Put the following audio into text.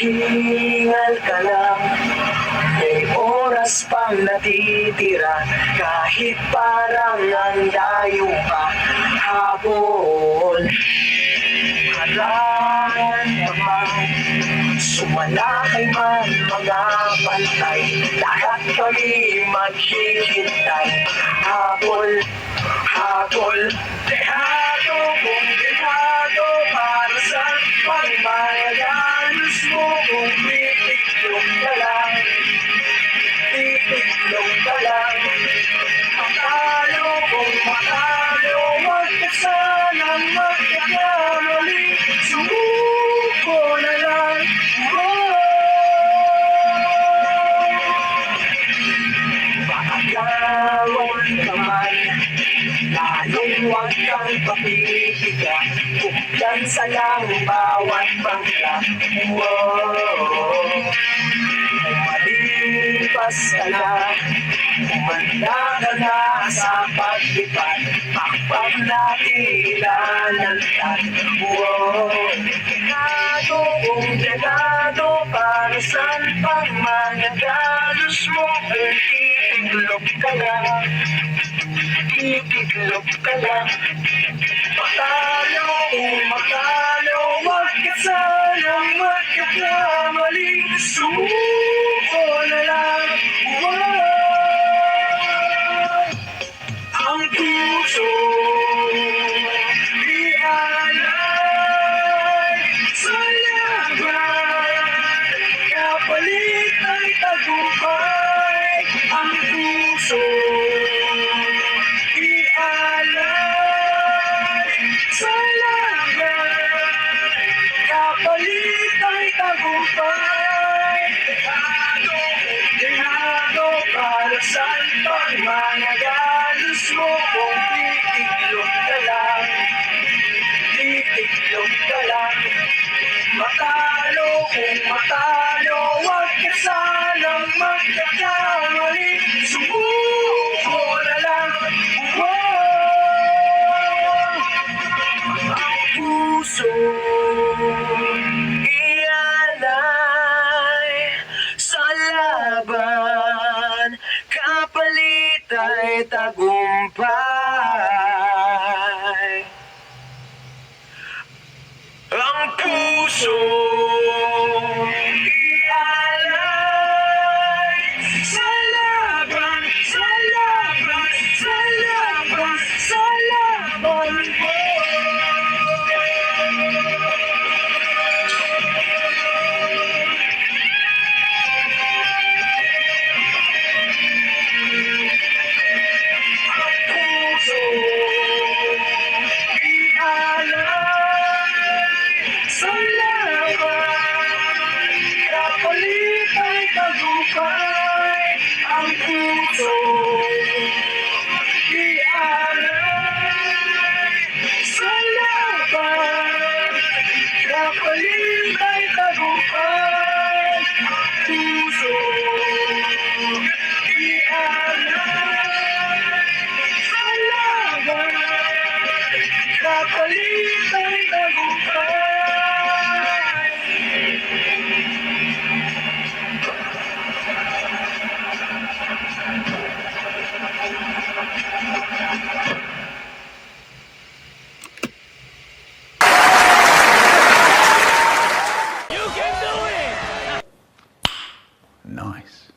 Hingal ka lang, may oras pang natitira, kahit parang ang layo pa, habol. Karamdaman, sumalakay man mga pantay, lahat kami maghihintay, habol, habol. Dehado kung dehado, para sa pagmamayalos mo, kung titiklog ka lang, titiklog ka lang. Matalo kung matalo, wag ka sanang magkakamali, sumuko na lang. Paagawan ka man, lalong huwag kang papipiga, kumpiyansa lang bawat bangka. Malipas ka na, kumanda ka na sa paglipad, pakpak na ilalantad. Ganado kung ganado, para saan pang managalos mo, titiklog ka lang, titiklog ka lang. Matalo kung matalo, wag ka sanang magkakamali, sumuko na lang. Ang puso ialay sa laban, kapalit ay tagumpay. Ang puso ialay sa laban, kapalit ay tagumpay. Dehado para saan pang managalos mo, kung titiklog ka lang, titiklog ka lang. Matalo kung matalo, wag ka sanang magkakamali, sumuko na lang. Ang puso ialay sa laban, kapalit ay tagumpay. Ang puso ialay sa laban, sa laban, sa laban, sa laban. Ang puso ialay sa laban, kapalit ay tagumpay. Ang puso ialay sa laban, kapalit ay tagumpay. Nice.